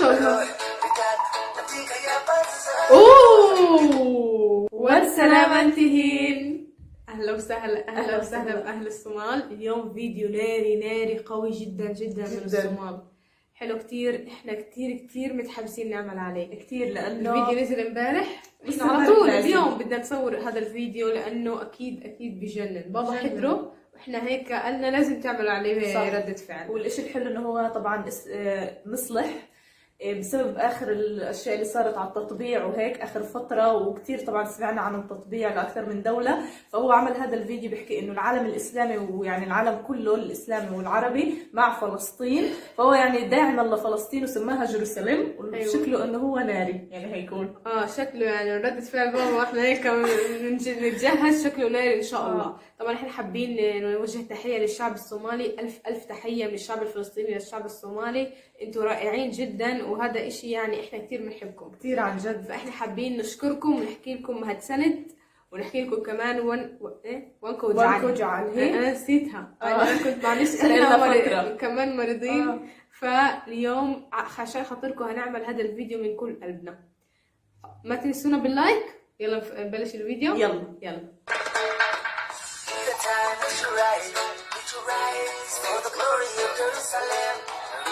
شاء الله. اوه والسلامة انتهين. اهلا وسهلا اهلا وسهلا باهل الصومال. اليوم فيديو ناري ناري قوي جدا جدا من الصومال. حلو كتير. احنا كتير متحمسين نعمل عليه كتير، لانه الفيديو نزل امبارح. احنا على طول اليوم بدنا نصور هذا الفيديو لانه اكيد بجنن. بابا حضره واحنا هيك قالنا لازم تعملوا عليه ردة فعل. والاشي الحلو انه هو طبعا مصلح بسبب اخر الاشياء اللي صارت على التطبيع وهيك اخر فتره، وكثير طبعا سمعنا عن التطبيع لاكثر من دوله. فهو عمل هذا الفيديو بيحكي انه العالم الاسلامي، ويعني العالم كله الاسلامي والعربي مع فلسطين، فهو يعني داعم لفلسطين وسماها جيروساليم. وشكله انه هو ناري يعني هيكون شكله يعني ردة فعل بابا واحنا هيك نتجهز شكله ناري ان شاء الله. طبعا احنا حابين نوجه تحيه للشعب الصومالي. الف تحيه من الشعب الفلسطيني للشعب الصومالي. انتوا رائعين جدا، وهذا اشي يعني احنا كثير بنحبكم كثير عن جد. فاحنا حابين نشكركم ونحكي لكم هالسند، ونحكي لكم كمان وانكو جعل. انا نسيتها. انا كنت معلش انا كمان مريضين. فاليوم عشان خاطركم هنعمل هذا الفيديو من كل قلبنا. ما تنسونا باللايك. يلا نبلش الفيديو. يلا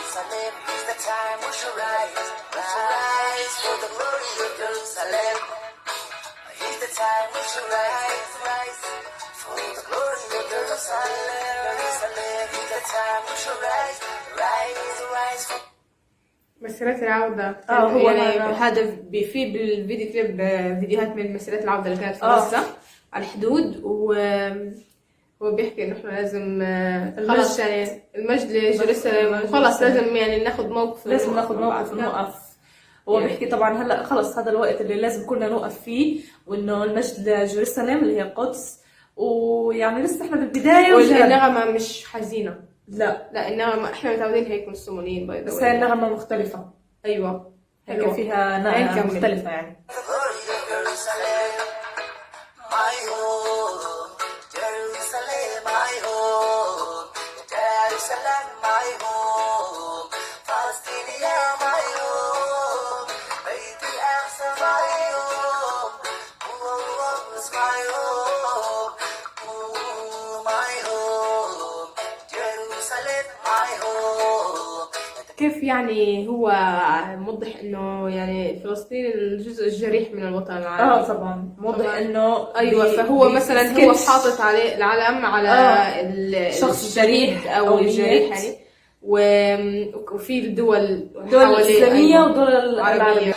Jerusalem is the time we should rise, rise for the glory of Jerusalem. Is the time we should rise, rise for the glory of Jerusalem. Jerusalem is the time we should rise, rise for مسيرات العودة. هو يعني هذا في بالفيديو كليب فيديوهات من مسيرات العودة اللي كانت في غزة على الحدود، هو بيحكي انه احنا لازم خلاص يعني المجد لجيروسالم، خلاص لازم يعني ناخذ موقف، لازم ناخذ موقف ونوقف. هو يعني بيحكي طبعا هلا خلص هذا الوقت اللي لازم كلنا نوقف فيه، وانه المجد لجيروسالم اللي هي القدس. ويعني لسه احنا بالبدايه والنغمه مش حزينه. لا النغمه احنا متعودين هيك من الصوماليين باي ذا واي، بس هي النغمه مختلفه. ايوه هيك فيها نغمه مختلفه يعني. كيف يعني هو موضح انه يعني فلسطين الجزء الجريح من الوطن العربي. طبعا موضح انه ايوه. فهو مثلا هو حاطط عليه العلم على الشخص الجريح او الجريح يعني، وفي الدول الاسلاميه والدول العربيه.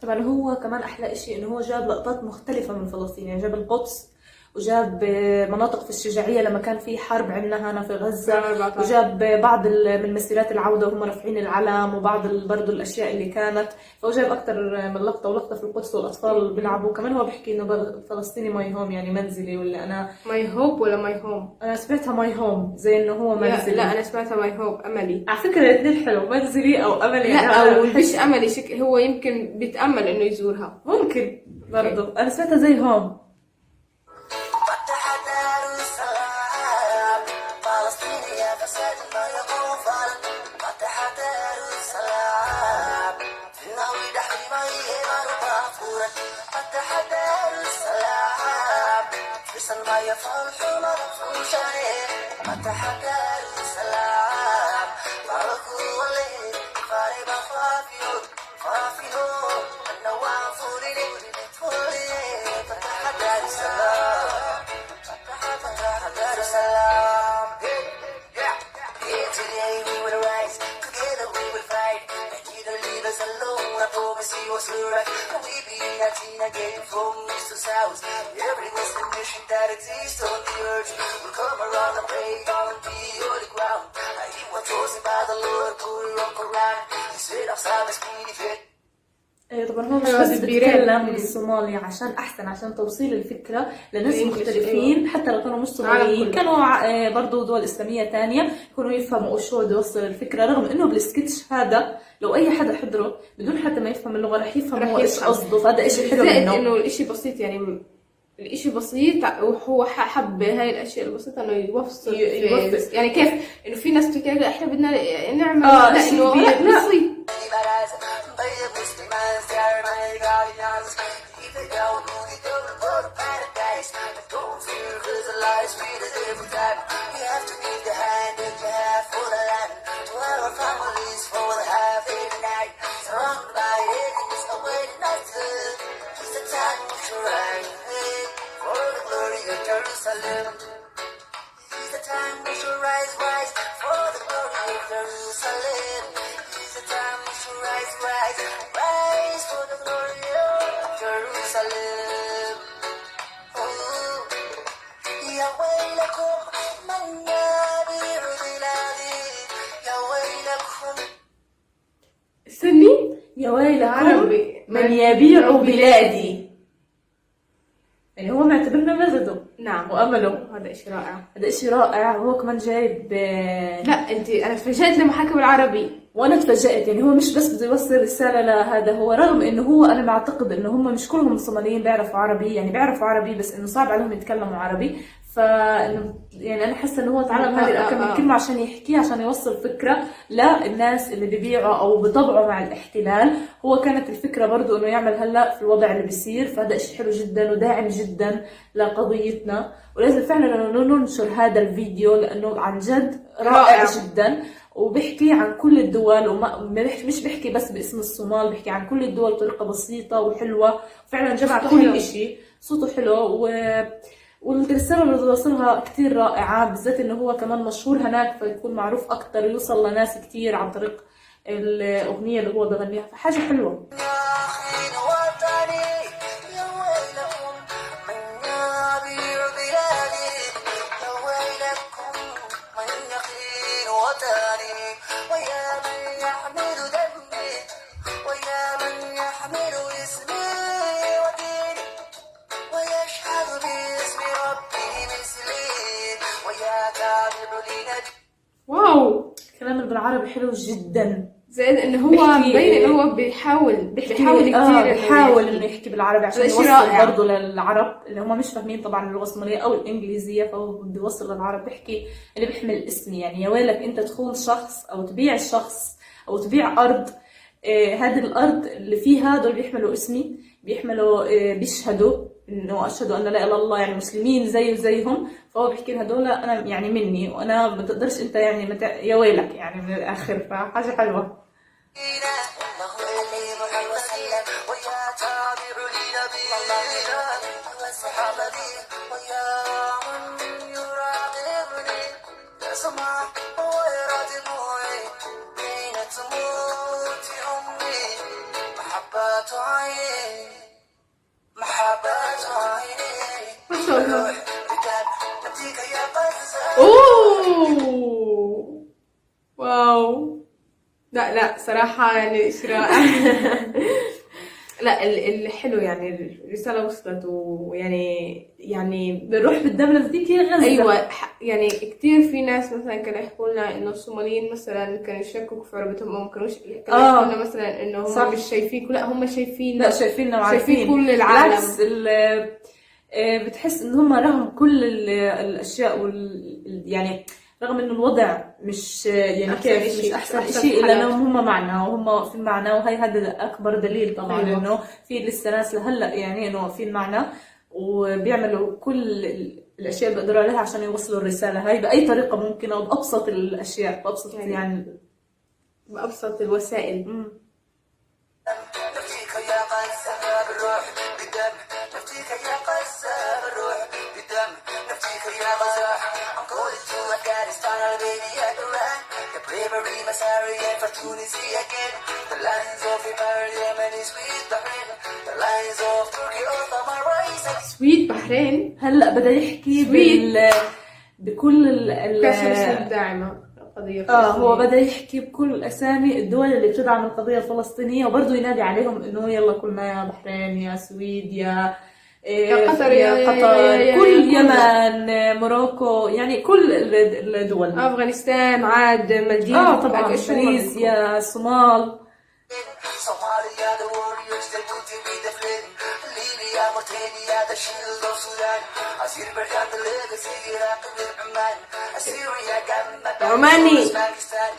طبعا هو كمان احلى اشي انه هو جاب لقطات مختلفه من فلسطين، يعني جاب القدس وجاب مناطق في الشجاعيه لما كان في حرب عندنا هنا في غزه، وجاب بعض من مسيرات العوده وهم رافعين العلم، وبعض برضه الاشياء اللي كانت. فهو جاب اكثر من لقطه، ولقطه في القدس والاطفال بيلعبوا. كمان هو بيحكي انه فلسطيني ماي هوم، يعني منزلي. ولا انا ماي هوب ولا ماي هوم؟ انا سمعتها ماي هوم زي انه هو منزلي. لا انا سمعتها ماي هوب املي. على فكره الاثنين حلو، منزلي او املي. لا او مش املي، هو يمكن بيتامل انه يزورها، ممكن برضه. انا سمعتها زي هوم. Again from east to south, every Muslim nation that exists on the earth will come around and pray on the holy ground. He was chosen by the Lord, put it on Quran. He said, "I'm Sabbath, speedy fit." طبعا هو مش أيوة، بس بيرين. بيتكلم بالصومالي عشان احسن، عشان توصيل الفكره لناس بالإنجليش، مختلفين، حتى لو كانوا مش العالم صوماليين، كله. كانوا برضو دول اسلاميه تانية يكونوا يفهموا شو بده يوصل الفكره، رغم انه بالسكتش هذا لو اي حدا حضره بدون حتى ما يفهم اللغه رح يفهم رح هو ايش يفهم. قصده، فهذا شيء حلو زائد منه. انه الاشي بسيط، يعني الاشي بسيط، وهو حب هاي الاشياء البسيطة انه يوصل يوصل. يعني كيف انه في ناس بتحكي لا احنا بدنا نعمل لا شيء انه كبير. لا. بسيط. Jerusalem. It's the time we should rise, rise for the glory of Jerusalem. It's the time we should rise, rise, rise for the glory of Jerusalem. Oh, يا ويلكم من يبيع بلادي، يا ويلكم. استني، يا ويلكم عربي من يبيع بلادي، يعني هو معتبرنا بلده نعم، وامله. هذا اشي رائع. هذا اشي رائع. هو كمان جايب لا انا تفاجأت لما حكى بالعربي. وانا تفاجأت، يعني هو مش بس بده يوصل رسالة لهذا، هو رغم انه هو انا بعتقد انه هم مش كلهم الصوماليين بيعرفوا عربي، يعني بيعرفوا عربي بس انه صعب عليهم يتكلموا عربي، يعني انا حاسه انه هو تعلم هذه الكم من كلمه عشان يحكيها، عشان يوصل فكره للناس اللي ببيعوا او بطبعوا مع الاحتلال. هو كانت الفكره برضو انه يعمل هلا في الوضع اللي بيصير، فهذا شيء حلو جدا وداعم جدا لقضيتنا، ولازم فعلا ننشر هذا الفيديو لانه عن جد رائع جدا، وبيحكي عن كل الدول، مش بيحكي بس باسم الصومال، بيحكي عن كل الدول بطريقه بسيطه وحلوه، وفعلا جمع كل شيء. صوته حلو والرسالة اللي توصلها كتير رائعة، بالذات انه هو كمان مشهور هناك فيكون معروف اكتر، يوصل لناس كتير عن طريق الاغنية اللي هو بغنيها، فحاجة حلوة. واو، كلام بالعربي حلو جدا، زائد انه هو مبين انه هو بيحاول كثير بيحاول انه يحكي بالعربي عشان شيء يوصل رائع. برضه للعرب اللي هم مش فاهمين طبعا اللغه الصوماليه او الانجليزيه، فهو بده يوصل للعرب بيحكي اللي بيحمل اسمي، يعني يا ويلك انت تخون شخص او تبيع الشخص او تبيع ارض، هذه الارض اللي فيها دول بيحملوا اسمي، بيحملوا بيشهدوا انه اشهد ان لا اله الا الله، يعني مسلمين زي زيهم، فهو بيحكي لها هذول انا يعني مني، وانا ما تقدرش انت يعني يا ويلك يعني من الاخر، فحاجه حلوه. ما شاء الله. اوه واو، لا صراحة يعني ايش رائع. لا الحلو يعني الرسالة وصلت، ويعني بنروح بالدم لذيك يا غزة. ايوه، يعني كثير في ناس مثلا كانوا يحكوا لنا انه الصوماليين مثلا كانوا يشككوا في عربتهم، او ما كانوش كانوا يحكوا لنا مثلا انه هم مش شايفينك، لا هم شايفين، لا شايفيننا وعارفين، شايفين كل العالم. بالعكس بتحس ان هم رغم كل الاشياء يعني رغم انه الوضع مش يعني كيف مش احسن شيء، الا انهم هم معنا وهم في معنا، وهي هذا اكبر دليل طبعا انه في لسه ناس لهلا يعني انه واقفين معنا وبيعملوا كل الاشياء اللي بيقدروا عليها عشان يوصلوا الرساله هاي باي طريقه ممكنه وبابسط الاشياء، بابسط يعني بابسط الوسائل. سويد بحرين هلا بدأ يحكي بكل كسر الداعمة القضية الفلسطينية. هو بدأ يحكي بكل أسامي الدول اللي بتدعم القضية الفلسطينية، وبرضه ينادي عليهم إنه يلا كلنا يا بحرين يا سويد يا قطر يا قطر كل يمن موروكو، يعني كل الدول، أفغانستان عاد مالديف طبعا ماليزيا الصومال. Somalia, the warriors, they put to be the flame. Libya, Mauritania, the shield of Sudan. Azerbaijan, the legacy, Iraq, the Oman. Syria, Gamma, عماني. Pakistan.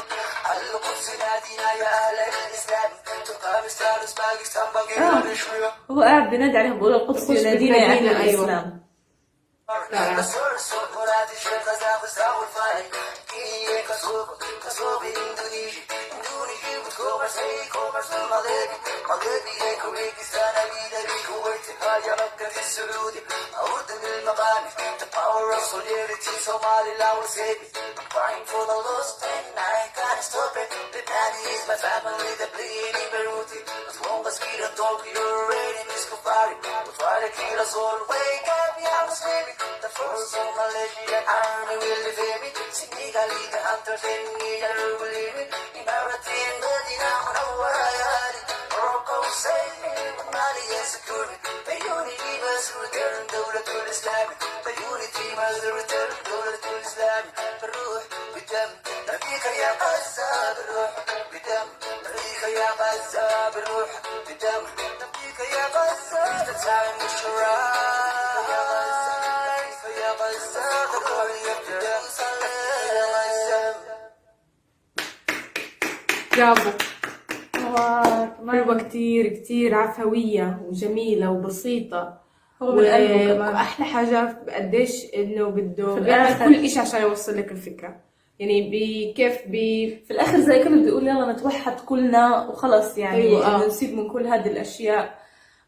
القدس نادينا يا أهل الإسلام. تركمانستان، أوزبكستان، بنغلاديش. هو قاعد بينادي عليهم بيقول القدس ينادينا يا أهل أيوة. الإسلام. The source of Murad, Sheikh Kazakhstan, Fine. Kenya, Kosovo, Indonesia. Indonesia, with commerce, commerce, Malaysia, Kyrgyzstan, Armenia, Kuwait, Haja, Makkah, Saudi, Urdun, al-Maqami, the power of solidarity, Somaliland will save it. I'm crying for the lost and I can't stop it. The daddy is my family, the bleeding Beirut. As long as we don't talk, your enemy is Kufari. We'll try to kill us all. Wake up, young Muslim. The first of Malaysian army will defeat me. Senegali, the hunters in Niger will leave me. Imarati and Medina, Munawwara, Yali. Morocco, save me. Mali and secure me. The unity must return, Dawla to Islam. The unity must return, Dawla to Islam. بالروح بدم نبيك يا غزة، بالروح بدم نبيك يا غزة، بالروح بدم نبيك يا غزة. It's the time we should rise يا غزة، the glory of Jerusalem يا غزة. برافو. حلوة كتير كتير، عفوية وجميلة وبسيطة. هو من قلبه كمان. وأحلى حاجة قديش إنه بده في بيعمل الآخر. كل إشي عشان يوصل لك الفكرة. يعني في الآخر زي كانوا بيقول يلا نتوحد كلنا وخلص، يعني أيوة. إنه نسيب من كل هذه الأشياء،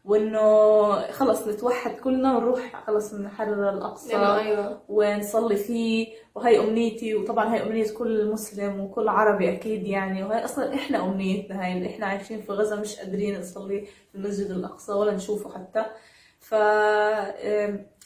وإنه خلص نتوحد كلنا ونروح خلص نحرر الأقصى أيوة. ونصلي فيه. وهي أمنيتي، وطبعا هي أمنية كل مسلم وكل عربي أكيد يعني، وهي أصلا إحنا أمنيتنا، هاي اللي إحنا عايشين في غزة مش قادرين نصلي في المسجد الأقصى ولا نشوفه حتى.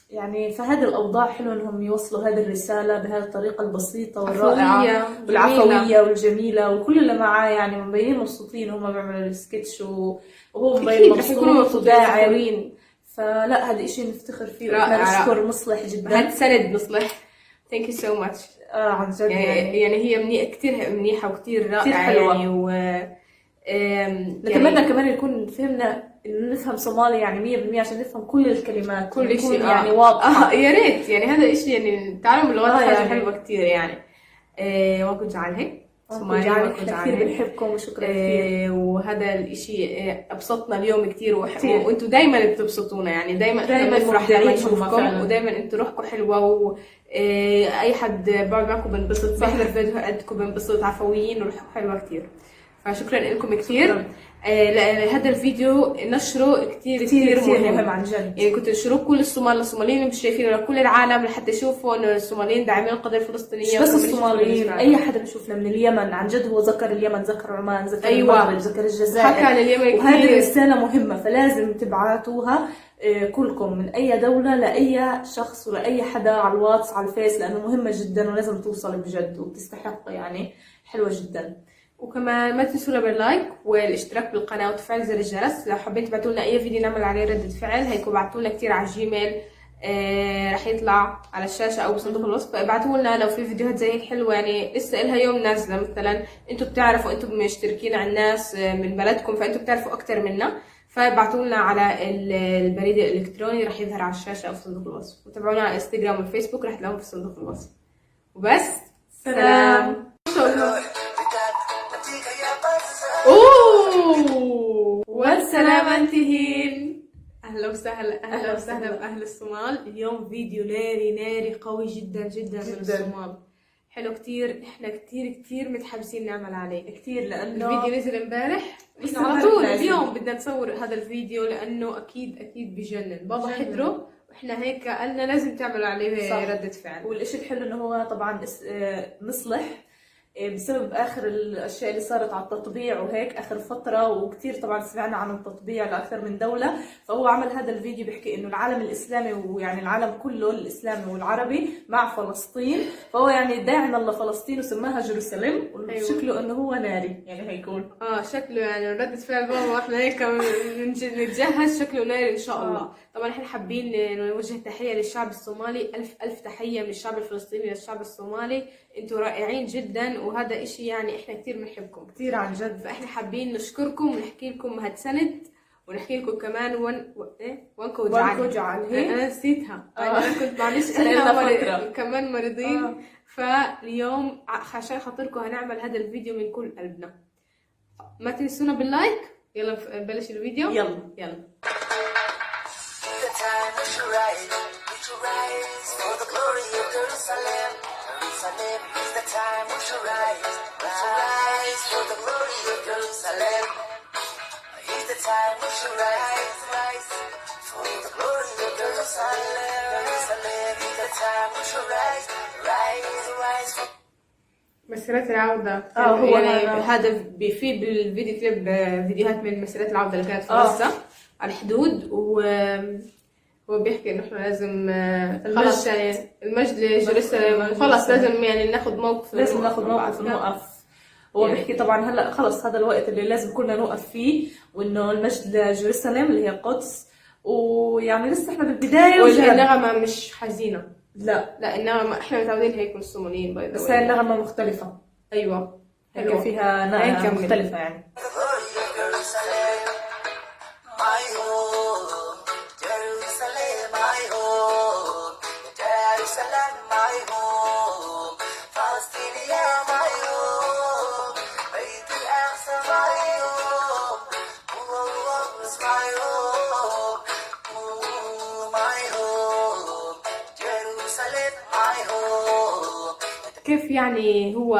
يعني فهذه الأوضاع حلو إنهم يوصلوا هذه الرسالة بهذه الطريقة البسيطة والرائعة والعفوية والجميلة، وكل اللي معاه يعني مبينين مبسوطين وهم بيعملوا السكتش، وهو مبين مبسوط وداعم. فلا هذا إشي نفتخر فيه، وإحنا نشكر مصلح جدا. هاد سند مصلح. thank you so much. عن جد يعني هي كتير منيحة وكتير رائعة، كتير حلوة. يعني نتمنى كمان يكون فهمنا إنه نفهم صومالي يعني 100% عشان نفهم كل الكلمات، كل شيء يعني واضحة. يا ريت يعني هذا إشي، يعني تعلم اللغات حاجة يعني حلوة كتير يعني. وكنت جعلها صومالي، كثير بنحبكم وشكرا كثير. وهذا الإشي أبسطنا اليوم كتير، وأنتوا دايما بتبسطونا، يعني دايما نفرح لما نشوفكم، ودايما أنتوا روحكم حلوة، وأي حد بقعد معكم بنبسط، بحضر فيديوهاتكم بنبسط، عفويين وروحكم حلوة كتير. فشكرا لكم كثير. هذا الفيديو نشره كتير مهم عن جد. يعني كنت نشروه كل الصوماليين اللي مش شايفينه، لكل العالم، لحتى يشوفوا انه الصوماليين داعمين القضيه الفلسطينيه. مش بس الصوماليين، اي حدا بنشوف من اليمن، عن جد هو ذكر اليمن، ذكر عمان، ذكر المغرب، ذكر الجزائر، حكى عن اليمن. وهذه رساله مهمه، فلازم تبعتوها كلكم من اي دوله لاي شخص ولاي حدا على الواتس على الفيس، لانه مهمه جدا ولازم توصل بجد وبتستحق، يعني حلوه جدا. وكمان ما تنسونا باللايك والاشتراك بالقناه وتفعيل زر الجرس. لو حابين تبعتوا لنا اي فيديو نعمل عليه ردة فعل، هيكون بعتوا لنا كثير على الجيميل، راح يطلع على الشاشه او بصندوق الوصف. ابعتوا لنا لو في فيديوهات زي هيك حلوه، يعني لسه لها يوم نازله، مثلا انتم بتعرفوا، انتم مشتركين على الناس من بلدكم، فانتم بتعرفوا اكثر منا، فابعتوا لنا على البريد الالكتروني، راح يظهر على الشاشه او في صندوق الوصف. وتابعونا على انستغرام والفيسبوك، راح تلاقوهم في صندوق الوصف. وبس، سلام. والسلامة انتهين. أهلا وسهلا بأهل الصومال. اليوم فيديو ناري قوي جدا جدا من الصومال، حلو كتير. احنا كتير متحمسين نعمل عليه كتير، لأنه الفيديو نزل امبارح، بس على طول اليوم بدنا نصور هذا الفيديو، لأنه أكيد بجنن. بابا حضره واحنا هيك قالنا لازم تعملوا عليه ردة فعل. والإشي الحلو إنه هو طبعا مصلح بسبب آخر الأشياء اللي صارت على التطبيع وهيك آخر فترة، وكتير طبعا سمعنا عن التطبيع لأكثر من دولة. فهو عمل هذا الفيديو بيحكي إنه العالم الإسلامي، ويعني العالم كله الإسلامي والعربي مع فلسطين، فهو يعني داعما لفلسطين وسماها جيروساليم، وشكله إنه هو ناري يعني هيكون. شكله يعني ردة فعل بابا واحنا هيك نتجهز، شكله ناري ان شاء الله. طبعا احنا حابين نوجه تحية للشعب الصومالي، ألف تحية من الشعب الفلسطيني للشعب الصومالي، انتوا رائعين جدا، وهذا اشي يعني احنا كتير بنحبكم كتير عن جد. فاحنا حابين نشكركم ونحكي لكم هالسند، ونحكي لكم كمان وانكو جعل هي انا نسيتها. انا كنت معلش كمان مريضين. فاليوم عشان خاطركم هنعمل هذا الفيديو من كل قلبنا. ما تنسونا باللايك. يلا نبلش الفيديو. يلا. The time we shall rise for the glory of Jerusalem. Jerusalem is the time we shall rise for the glory of Jerusalem. Is the time we shall rise for the glory of Jerusalem. Jerusalem is the time we shall rise for. مسيرات العودة. هو يعني هذا بيفيد بالفيديو كليب فيديوهات من مسيرات العودة اللي كانت في غزة على الحدود، هو بيحكي انه احنا لازم خلص يعني المجد لجيروسالم، خلص لازم يعني ناخذ موقف، ونوقف. هو بيحكي طبعا هلا خلص هذا الوقت اللي لازم كلنا نوقف فيه، وانه المجد لجيروسالم اللي هي القدس، ويعني لسه احنا بالبدايه. والنغمه مش حزينه، لا النغمه احنا متعودين هيك من الصوماليين، بس هي النغمه مختلفه. ايوه هيك فيها نغمه مختلفه يعني. كيف يعني هو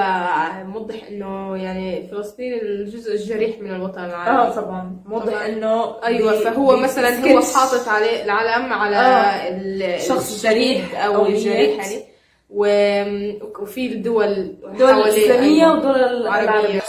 موضح انه يعني فلسطين الجزء الجريح من الوطن العربي. طبعا موضح انه ايوه، فهو مثلا هو حاطط عليه العلم على الشخص الجريح او الجريح يعني، وفي الدول الاسلاميه ودول العربيه.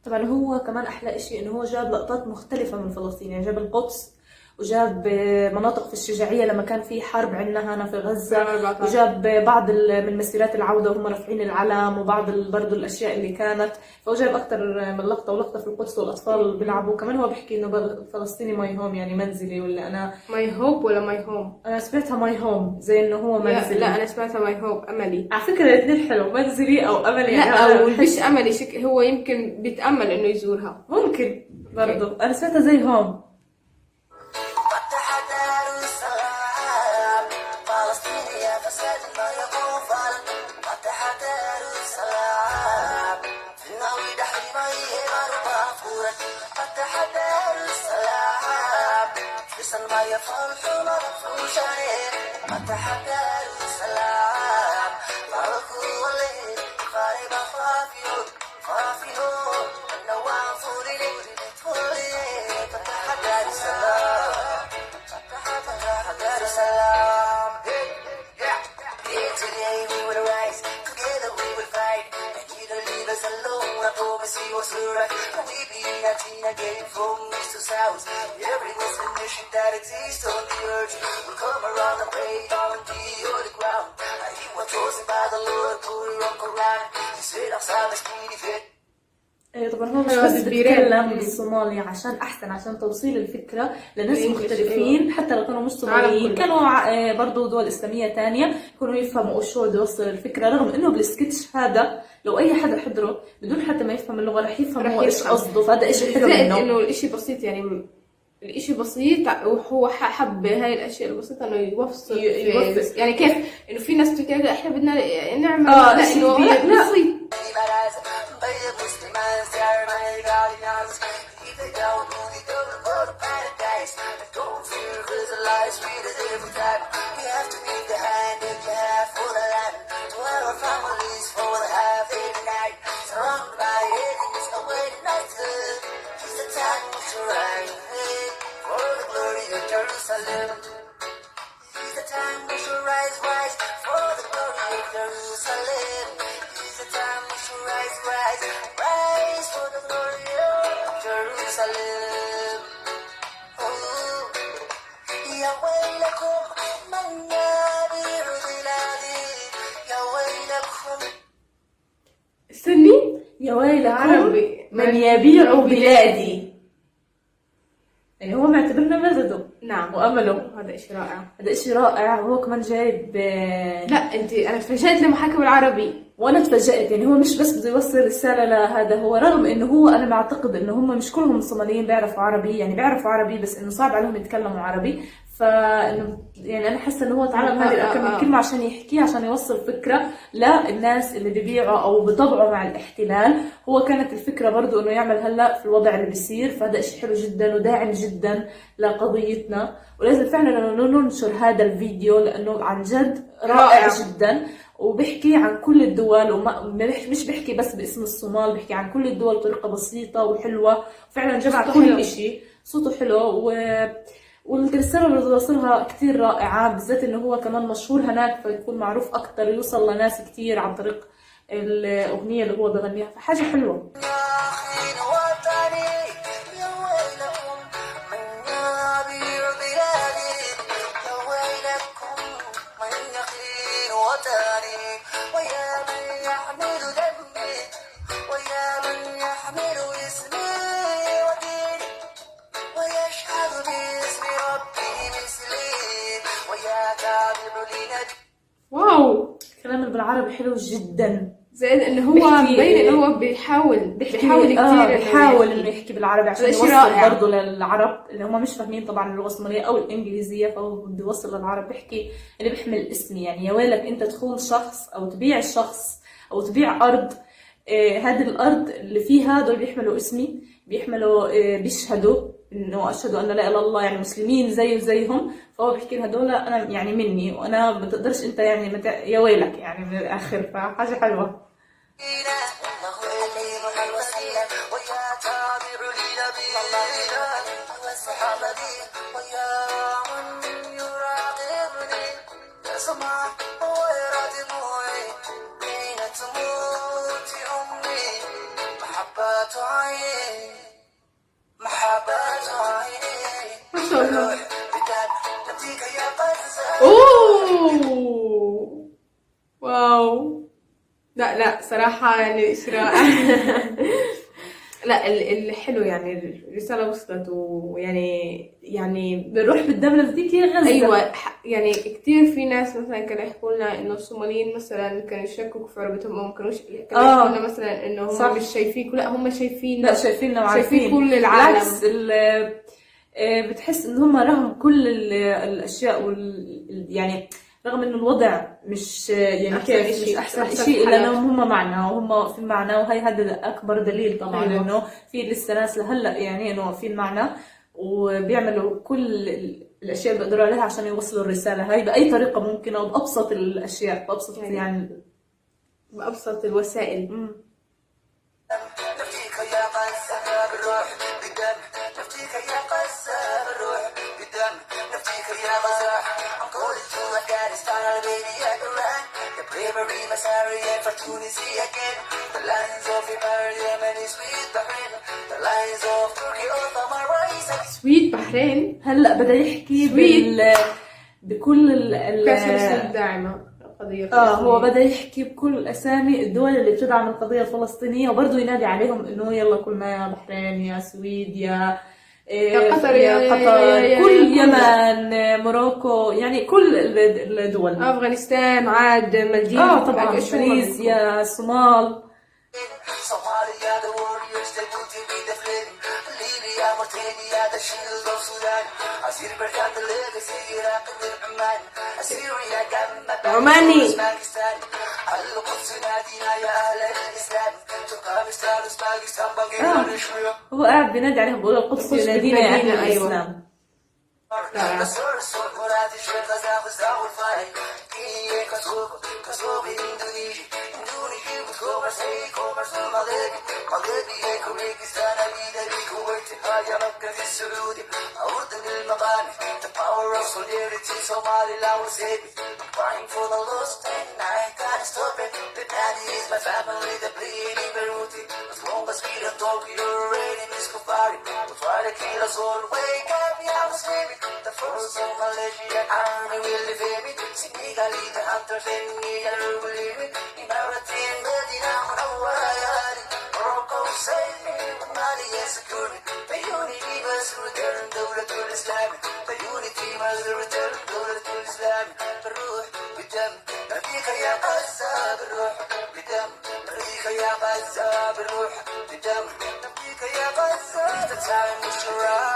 طبعا هو كمان احلى اشي انه هو جاب لقطات مختلفه من فلسطين، يعني جاب القدس وجاب مناطق في الشجاعيه لما كان في حرب عندنا هنا في غزه، وجاب بعض من مسيرات العوده وهم رافعين العلم، وبعض برضه الاشياء اللي كانت. فهو جاب اكثر من لقطه، ولقطه في القدس والاطفال بيلعبوا. كمان هو بيحكي انه فلسطيني ماي هوم، يعني منزلي، ولا انا ماي هوب ولا ماي هوم؟ انا سمعتها ماي هوم زي انه هو منزلي. لا انا سمعتها ماي هوب املي. على فكره الاثنين حلو، منزلي او املي. لا او مش املي، هو يمكن بيتامل انه يزورها، ممكن برضه. انا سمعتها زي هوم. Again from east to south, every destination that exists on the earth will come around and pray on the holy ground. I hear what chosen by the Lord, put it on Quran. He said I'm silent, speedy fit. طبعا هو مش بس بيتكلم بالصومالي عشان توصيل الفكرة لناس مختلفين، حتى لو كانوا مش صوماليين، كانوا برضو دول إسلامية تانية يكونوا يفهموا شو بده يوصل الفكرة. رغم إنه بالسكتش هذا لو أي حدا حضره بدون حتى ما يفهم اللغة رح يفهم هو إيش قصده، فهذا إشي حلو منه. إنه الإشي بسيط، يعني الإشي بسيط، وهو حب هاي الأشياء البسيطة إنه يوصل يعني كيف إنه في ناس تقول إحنا بدنا نعمل لا إنه بسيط. Jerusalem. It's the time we should rise, rise for the glory of Jerusalem. It's the time we should rise, rise, rise for the glory of Jerusalem. Oh, يا ويلكم من يبيع بلادي، يا ويلكم. استني، يا ويلكم عربي. من يبيع بلادي. يعني هو معتبرنا مزده نعم، وأمله. هذا إشي رائع. هذا إشي رائع. وهو كمان جايب لا أنا تفاجأت لما حكى بالعربي. وانا تفاجأت. يعني هو مش بس بده يوصل رسالة لهذا، هو رغم انه هو انا معتقد انه هم مش كلهم الصوماليين بيعرفوا عربي، يعني بيعرفوا عربي بس انه صعب عليهم يتكلموا عربي. فانه يعني انا حاسه انه هو تعلم هذه الكم من كلمه عشان يحكيها، عشان يوصل فكره للناس اللي بيبيعوا او بيطبعوا مع الاحتلال. هو كانت الفكره برضو انه يعمل هلا في الوضع اللي بيصير، فهذا شيء حلو جدا وداعم جدا لقضيتنا، ولازم فعلا انه ننشر هذا الفيديو لانه عن جد رائع جدا. وبحكي عن كل الدول، مش بحكي بس باسم الصومال، بحكي عن كل الدول بطريقة بسيطة وحلوة، وفعلا جمع كل إشي. صوته حلو والرسالة اللي توصلها كتير رائعة، بالذات إنه هو كمان مشهور هناك فيكون معروف أكتر، يوصل لناس كتير عن طريق الأغنية اللي هو بغنيها، فحاجة حلوة. واو، كلام بالعربي حلو جدا، زائد انه هو مبين انه هو بيحاول كثير بيحاول انه يحكي بالعربي عشان يوصل رائع. برضه للعرب اللي هم مش فاهمين طبعا اللغه الصوماليه او الانجليزيه، فهو بده يوصل للعرب. بيحكي اللي بيحمل اسمي، يعني يا ويلك انت تخون شخص او تبيع الشخص او تبيع ارض. هذه الارض اللي فيها دول بيحملوا اسمي، بيحملوا بيشهدوا انه اشهدوا ان لا اله الا الله، يعني مسلمين زيه زيهم. فهو بيحكي لها هدول انا يعني مني، وانا ما تقدرش انت يعني يا ويلك يعني من الاخر. فحاجه حلوه. ما شاء الله. اوه واو، لا صراحة يعني إشي رائع. لا الحلو يعني الرسالة وصلت، ويعني بنروح بالدم لذيك يا غزة. أيوة، يعني كتير في ناس مثلا كانوا يحكوا لنا إنه الصوماليين مثلا كانوا يشككوا في عربتهم، أو ما كانوا يحكوا لنا مثلا إنه هم مش شايفينك. لا هم شايفين، لا شايفيننا وعارفين، شايفين كل العالم. بالعكس بتحس إن هم رغم كل الأشياء يعني رغم إنه الوضع مش يعني كيف مش أحسن شيء، إلا إنهم هم معنا وهم واقفين معنا. وهي هذا أكبر دليل طبعا. أيوة. إنه في لسه ناس لهلا يعني إنه واقفين معنا وبيعملوا كل الأشياء اللي بيقدروا عليها عشان يوصلوا الرسالة هاي بأي طريقة ممكنة وبأبسط الأشياء، بأبسط يعني بأبسط الوسائل. سويد بحرين. هلا بدأ يحكي بكل الكاسة الداعمة القضية هو بدأ يحكي بكل أسامي الدول اللي بتدعم القضية الفلسطينية، وبرضه ينادي عليهم إنه يلا كلنا يا بحرين يا سويد يا قطر كل يمن موروكو، يعني كل الدول، أفغانستان عاد مالديف طبعا ماليزيا الصومال. عماني. هو قاعد بينادي عليهم بيقول القدس ينادينا يا أهل الإسلام. come مغربي هيكم ريكستان أمينة بيكم وارتقاء يا مكة السعودي أردن المغاني the power of solidarity Somali Lao Sabi crying for the lost and I can't stop it the daddy is my family the bleeding Beruti as long as we don't talk you're already Miskufari we'll try to kill us all wake up yeah I'm screaming the first of Malaysian army will defeat me Senegali the hunters and me I don't believe it Emiratin Medina Munawwara Yari Morocco save me Mali and secure me the unity must return Dawlatul Islam the unity must return Dawlatul Islam بالروح بالدم نبيك يا غزة بالروح بالدم نبيك يا غزة بالروح بالدم نبيك يا غزة the time is to rise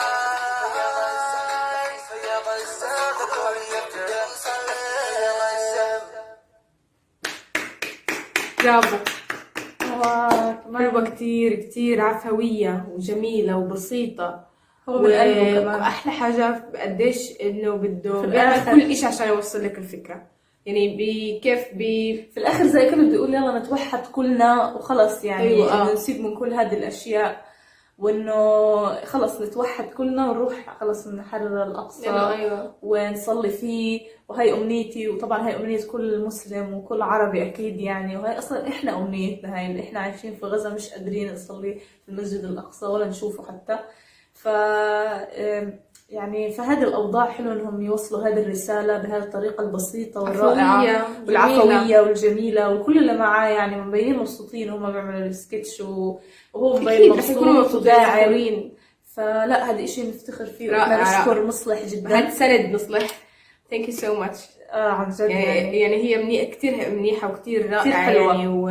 يا غزة the glory of Jerusalem برافو. حلوة كتير كتير عفوية وجميلة وبسيطة هو من قلبه كمان. وأحلى حاجة قديش إنه بده في بيعمل الآخر. كل إشي عشان يوصل لك الفكرة يعني في الاخر زي كانه بده يقول يلا نتوحد كلنا وخلص يعني أيوة. إنه نسيب من كل هذه الاشياء وانه خلص نتوحد كلنا ونروح خلص نحرر الاقصى أيوة. ونصلي فيه وهي امنيتي وطبعا هي امنية كل مسلم وكل عربي اكيد يعني وهي اصلا احنا امنيتنا هاي اللي احنا عايشين في غزة مش قادرين نصلي في المسجد الاقصى ولا نشوفه حتى ف يعني فهذه الأوضاع حلو إنهم يوصلوا هذه الرسالة بهذه الطريقة البسيطة والرائعة عفوية، والعفوية والجميلة وكل اللي معاه يعني مبينين مبسوطين وهم بيعملوا السكتش وهو مبين أكيد رح يكونوا مبسوط مبسوطين وداعم فخورين. فلا هذا إشي نفتخر فيه رائع، ونشكر مصلح جدا هاد سند مصلح thank you so much عن جد يعني هي كتير منيحة وكتير رائعة كتير حلوة. يعني و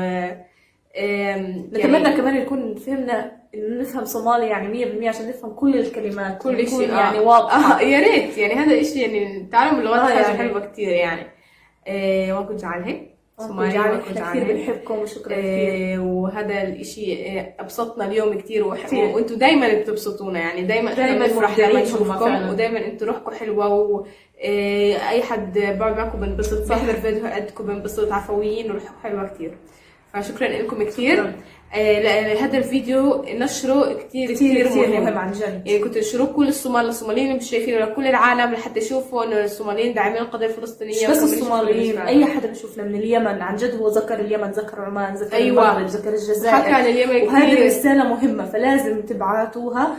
نتمنى كمان يكون فهمنا إنه نفهم صومالي يعني 100% عشان نفهم كل الكلمات كل يكون شيء يعني واضحة يا ريت يعني هذا الشيء يعني التعلم باللغات حاجة يعني. حلوة كتير يعني وانكم جعلها احنا كثير بنحبكم وشكرا كثير وهذا الاشي ابسطنا اليوم كثير كتير. وانتم دايما بتبسطونا يعني دايما بنفرح لما نشوفكم ودايما انتم روحكم حلوه واي حد بقعد معكم بنبسط بحضر فيديوهاتكم بنبسط عفويين وروحكم حلوه كثير فشكرا لكم كثير هذا الفيديو نشره كثير مهم عن جد يعني كنت انشروه كل الصوماليين اللي مش شايفينه لكل العالم لحتى يشوفوا انه الصوماليين داعمين القضيه الفلسطينيه مش بس الصوماليين اي حدا بشوفنا من اليمن عن جد هو ذكر اليمن ذكر عمان ذكر المغرب ذكر الجزائر حكى عن اليمن وهذه الرساله مهمه فلازم تبعتوها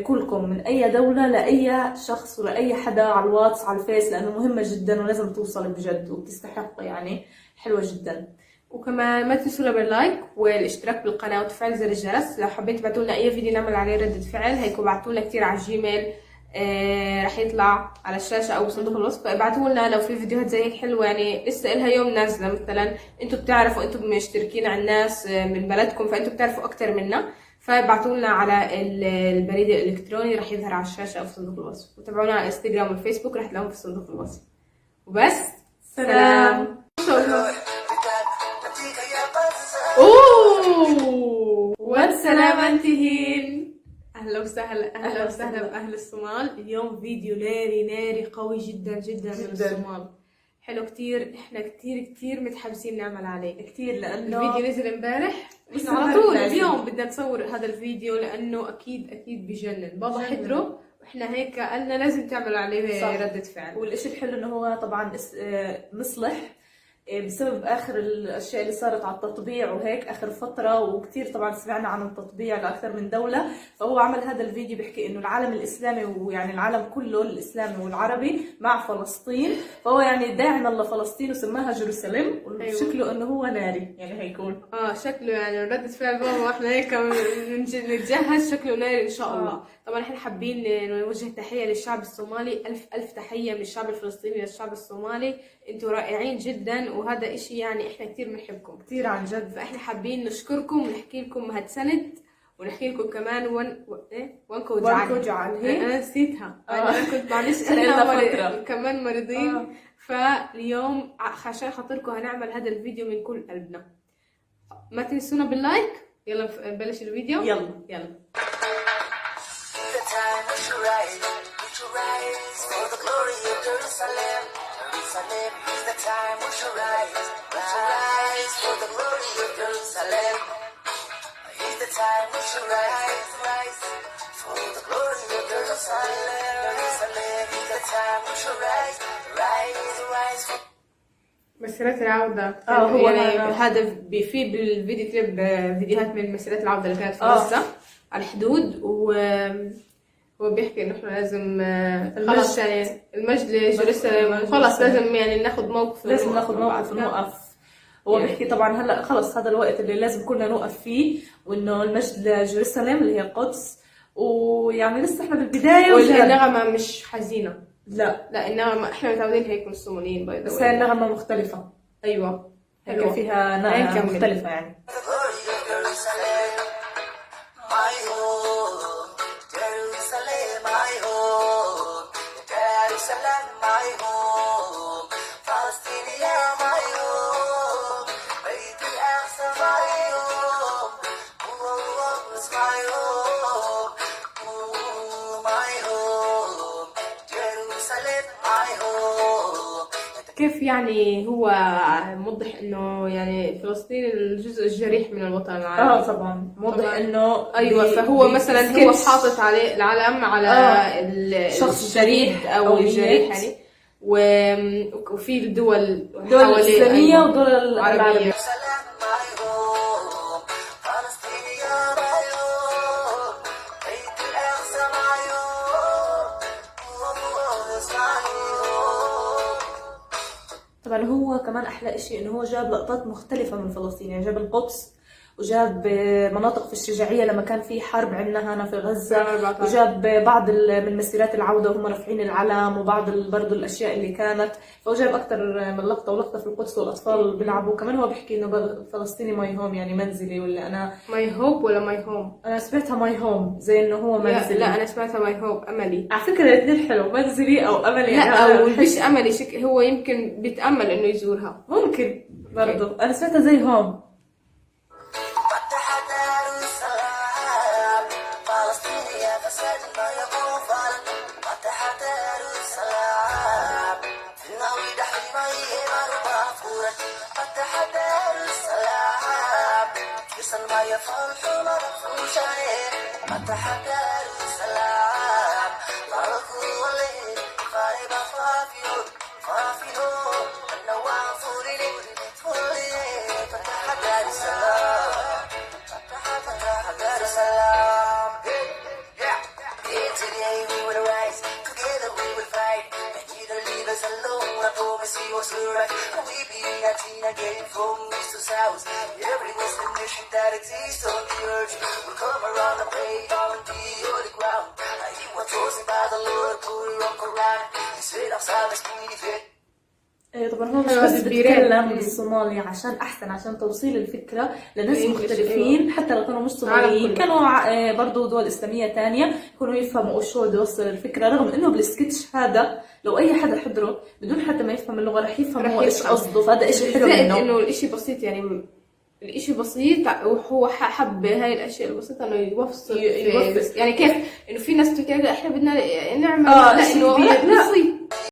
كلكم من اي دوله لاي شخص ولا اي حدا على الواتس على الفيس لانه مهمه جدا ولازم توصل بجد وبتستحق يعني حلوه جدا وكمان ما تنسونا باللايك والاشتراك بالقناه وتفعيل زر الجرس لو حابين تبعتوا لنا اي فيديو نعمل عليه ردة فعل هيكون بعتوا لنا كثير على الجيميل راح يطلع على الشاشه او بصندوق الوصف فابعتوا لنا لو في فيديوهات زي هيك حلوه يعني لسه لها يوم نازله مثلا انتم بتعرفوا انتم مشتركين على الناس من بلدكم فانتم بتعرفوا اكثر منا فابعتوا لنا على البريد الالكتروني راح يظهر على الشاشه او في صندوق الوصف وتابعونا على انستغرام والفيسبوك راح تلاقوهم في صندوق الوصف وبس سلام والسلام انتهين اهلا وسهلا باهل الصومال اليوم فيديو ناري قوي جدا من الصومال حلو كتير احنا كتير متحمسين نعمل عليه كتير لانه الفيديو نزل امبارح بس على طول اليوم بدنا نصور هذا الفيديو لانه اكيد بجنن بابا حضره واحنا هيك قالنا لازم تعملوا عليه ردة فعل والاشي الحلو انه هو طبعا مصلح بسبب اخر الاشياء اللي صارت على التطبيع وهيك اخر فتره وكثير طبعا سمعنا عن التطبيع لاكثر من دوله فهو عمل هذا الفيديو بيحكي انه العالم الاسلامي ويعني العالم كله الاسلامي والعربي مع فلسطين فهو يعني داعم لفلسطين وسماها جيروسالم وشكله انه هو ناري يعني هيكون شكله يعني ردة فعل بابا واحنا هيك نتجهز شكله ناري ان شاء الله طبعا احنا حابين نوجه تحيه للشعب الصومالي الف تحيه من الشعب الفلسطيني للشعب الصومالي انتوا رائعين جدا وهذا اشي يعني احنا كتير بنحبكم كتير عن جد فاحنا حابين نشكركم ونحكي لكم هالسند ونحكي لكم كمان وانكو جعل انا نسيتها انا كنت معلش كمان مريضين فاليوم عشان خاطركم هنعمل هذا الفيديو من كل قلبنا ما تنسونا باللايك يلا نبلش الفيديو يلا for the glory of Jerusalem. Jerusalem is the time we shall rise rise for the glory of Jerusalem. Here's the time we should rise for the glory of Jerusalem. Here's the time we should rise for مسيرات العودة. هو يعني هذا في بالفيديو كليب فيديوهات من مسيرات العودة اللي كانت في غزة على الحدود، هو بيحكي انه احنا لازم خلاص يعني المجد لجيروسالم، خلاص لازم يعني ناخذ موقف، لازم ناخذ موقف ونوقف. هو بيحكي طبعا هلا خلص هذا الوقت اللي لازم كنا نوقف فيه، وانه المجد لجيروسالم اللي هي القدس، ويعني لسه احنا بالبدايه والنغمة مش حزينة، لا النغمة احنا متعودين هيك من الصوماليين باي ذا بس هي النغمه مختلفه. ايوه حلوه فيها نغمه مختلفه يعني. كيف يعني هو موضح انه يعني فلسطين الجزء الجريح من الوطن العربي. طبعا موضح انه ايوه، فهو مثلا هو حاطط عليه العلم على الشخص الشريد او الجريح يعني، وفي الدول الاسلاميه والدول العربيه. طبعا هو كمان احلى شيء انه هو جاب لقطات مختلفه من فلسطين، يعني جاب القدس وجاب مناطق في الشجاعيه لما كان في حرب عندنا هنا في غزه، وجاب بعض من مسيرات العوده وهم رافعين العلم، وبعض برضه الاشياء اللي كانت، فهو جاب اكثر من لقطه، ولقطه في القدس والاطفال بيلعبوا. كمان هو بيحكي انه فلسطيني ماي هوم، يعني منزلي، ولا انا ماي هوب ولا ماي هوم؟ انا سمعتها ماي هوم زي انه هو منزلي. لا انا سمعتها ماي هوب املي. على فكره الاثنين حلو، منزلي او املي. لا او مش املي، هو يمكن بيتامل انه يزورها، ممكن برضه. انا سمعتها زي هوم. طبعا هو مش بس بيتكلم بالصومالي عشان توصيل الفكرة لناس مختلفين، حتى لو كانوا مش صوماليين، كانوا برضو دول إسلامية تانية يكونوا يفهموا شو بده يوصل الفكرة، رغم إنه بالسكتش هذا لو أي حدا حضره بدون حتى ما يفهم اللغة رح يفهم هو إيش قصده، فهذا إشي حلو إنه الإشي بسيط، يعني الإشي بسيط، وهو حب هاي الأشياء البسيطة إنه يوصل يعني كيف إنه في ناس تقول إحنا بدنا نعمل لا إنه بسيط